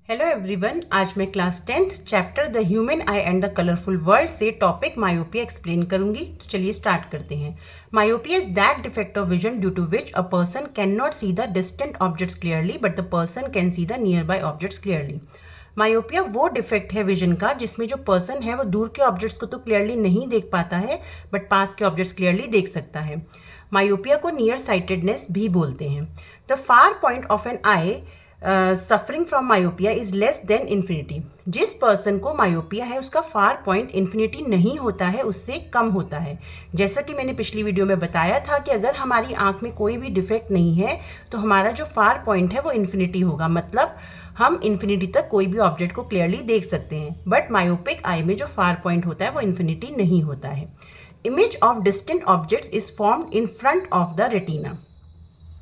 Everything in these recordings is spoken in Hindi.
हेलो एवरीवन, आज मैं class 10th chapter the human eye and the colourful world से टॉपिक मायोपिया एक्सप्लेन करूंगी। तो चलिए स्टार्ट करते हैं। Myopia is that defect of vision due to which a person can not see the distant objects clearly but the person can see the near by objects clearly. Myopia वो डिफेक्ट है विजन का जिसमें जो पर्सन है वो दूर के ऑब्जेक्ट्स को तो क्लियरली नहीं देख पाता है बट पास के ऑब्जेक्ट्स क्लियरली देख सकता है। मायोपिया को नियर साइटेडनेस भी बोलते हैं। The far point of an eye suffering from myopia is less than infinity. जिस पर्सन को मायोपिया है उसका फार पॉइंट इन्फिनिटी नहीं होता है, उससे कम होता है। जैसा कि मैंने पिछली वीडियो में बताया था कि अगर हमारी आंख में कोई भी डिफेक्ट नहीं है तो हमारा जो फार पॉइंट है वो इन्फिनिटी होगा, मतलब हम इन्फिनिटी तक कोई भी ऑब्जेक्ट को क्लियरली देख सकते हैं। बट मायोपिक आई में जो फार पॉइंट होता है वो इन्फिनिटी नहीं होता है। Image of distant objects is formed in front of the retina.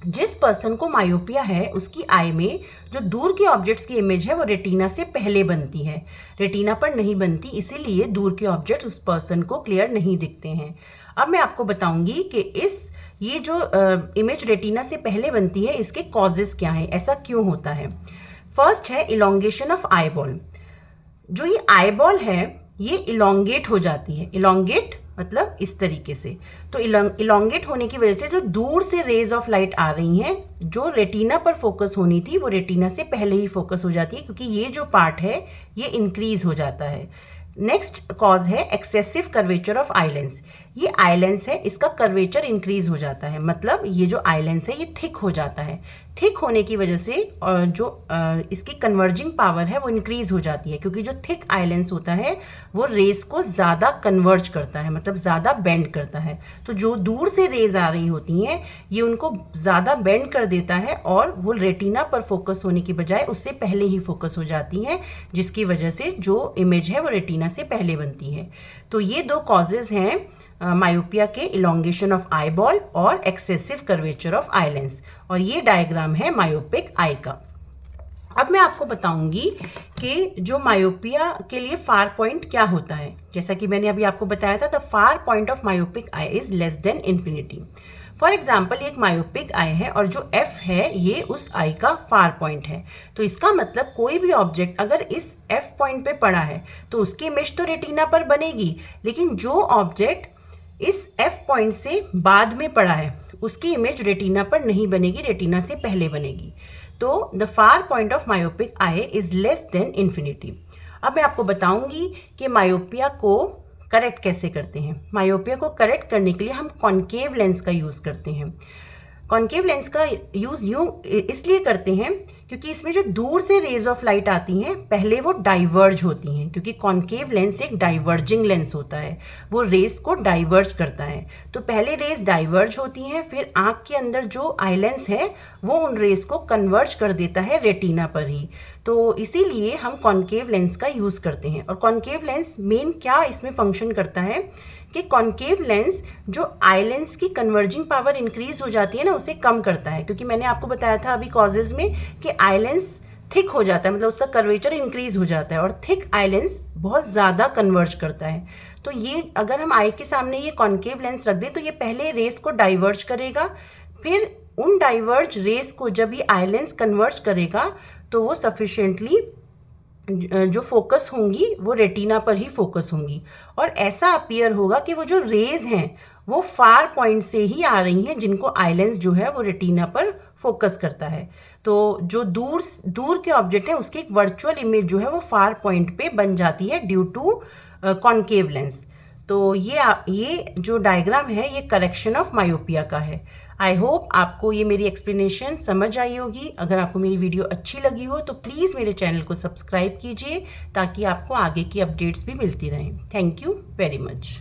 जिस पर्सन को मायोपिया है उसकी आई में जो दूर के ऑब्जेक्ट्स की इमेज है वो रेटिना से पहले बनती है, रेटिना पर नहीं बनती, इसीलिए दूर के ऑब्जेक्ट्स उस पर्सन को क्लियर नहीं दिखते हैं। अब मैं आपको बताऊंगी कि ये जो इमेज रेटिना से पहले बनती है इसके कॉजेस क्या हैं, ऐसा क्यों होता है। फर्स्ट है इलोंगेशन ऑफ आई बॉल। जो ये आई बॉल है ये इलोंगेट हो जाती है, इलोंगेट मतलब इस तरीके से। तो इलोंगेट होने की वजह से जो दूर से रेज ऑफ लाइट आ रही हैं जो रेटिना पर फोकस होनी थी वो रेटिना से पहले ही फोकस हो जाती है, क्योंकि ये जो पार्ट है ये इंक्रीज हो जाता है। नेक्स्ट कॉज है excessive curvature of eye lens. ये आई लेंस है, इसका कर्वेचर इंक्रीज हो जाता है, मतलब ये जो आई लेंस है ये थिक हो जाता है। थिक होने की वजह से जो इसकी कन्वर्जिंग पावर है वो इंक्रीज हो जाती है, क्योंकि जो थिक आई लेंस होता है वो रेज को ज़्यादा कन्वर्ज करता है, मतलब ज़्यादा बेंड करता है। तो जो दूर से रेज आ रही होती हैं ये उनको ज़्यादा बेंड कर देता है और वो रेटिना पर फोकस होने की बजाय उससे पहले ही फोकस हो जाती हैं, जिसकी वजह से जो इमेज है वो रेटिना से पहले बनती है। तो ये दो कॉजेज हैं मायोपिया के, इलोंगेशन ऑफ आई बॉल और excessive curvature of eye lens. और ये डायग्राम है मायोपिक आई का। अब मैं आपको बताऊंगी कि जो मायोपिया के लिए फार पॉइंट क्या होता है। जैसा कि मैंने अभी आपको बताया था, the far point of myopic I is less than infinity. For example एक मायोपिक आई है और जो एफ है ये उस आई का फार पॉइंट है। तो इसका मतलब कोई भी ऑब्जेक्ट अगर इस एफ पॉइंट पे पड़ा है तो उसकी इमेज तो रेटिना पर बनेगी, लेकिन जो ऑब्जेक्ट इस एफ पॉइंट से बाद में पड़ा है उसकी इमेज रेटिना पर नहीं बनेगी, रेटिना से पहले बनेगी। तो the far point of myopic I is less than infinity. अब मैं आपको बताऊंगी कि मायोपिया को करेक्ट कैसे करते हैं। मायोपिया को करेक्ट करने के लिए हम कॉन्केव लेंस का यूज़ करते हैं। कॉन्केव लेंस का यूज़ यूँ इसलिए करते हैं क्योंकि इसमें जो दूर से रेज ऑफ लाइट आती हैं पहले वो डाइवर्ज होती हैं, क्योंकि कॉन्केव लेंस एक डाइवर्जिंग लेंस होता है, वो रेज को डाइवर्ज करता है। तो पहले रेज डाइवर्ज होती हैं, फिर आँख के अंदर जो आई लेंस है वो उन रेज को कन्वर्ज कर देता है रेटिना पर ही। तो इसीलिए हम कॉन्केव लेंस का यूज़ करते हैं। और कॉन्केव लेंस मेन क्या इसमें फंक्शन करता है कि कॉन्केव लेंस जो आई लेंस की कन्वर्जिंग पावर इंक्रीज हो जाती है ना उसे कम करता है, क्योंकि मैंने आपको बताया था अभी कॉजेज में कि आई लेंस थिक हो जाता है, मतलब उसका कर्वेचर इंक्रीज हो जाता है और थिक आई लेंस बहुत ज़्यादा कन्वर्ज करता है। तो ये अगर हम आई के सामने ये कॉन्केव लेंस रख दें तो ये पहले रेस को डाइवर्ज करेगा, फिर उन डाइवर्ज रेस को जब ये आई लेंस कन्वर्ज करेगा तो वो सफिशिएंटली जो फोकस होंगी वो रेटिना पर ही फोकस होंगी और ऐसा अपीयर होगा कि वो जो रेज हैं वो फार पॉइंट से ही आ रही हैं जिनको आई लेंस जो है वो रेटिना पर फोकस करता है। तो जो दूर के ऑब्जेक्ट हैं उसकी एक वर्चुअल इमेज जो है वो फार पॉइंट पे बन जाती है ड्यू टू कॉन्केव लेंस। तो ये जो डायग्राम है ये करेक्शन ऑफ मायोपिया का है। आई होप आपको ये मेरी एक्सप्लेनेशन समझ आई होगी। अगर आपको मेरी वीडियो अच्छी लगी हो तो प्लीज़ मेरे चैनल को सब्सक्राइब कीजिए ताकि आपको आगे की अपडेट्स भी मिलती रहें। Thank you very much.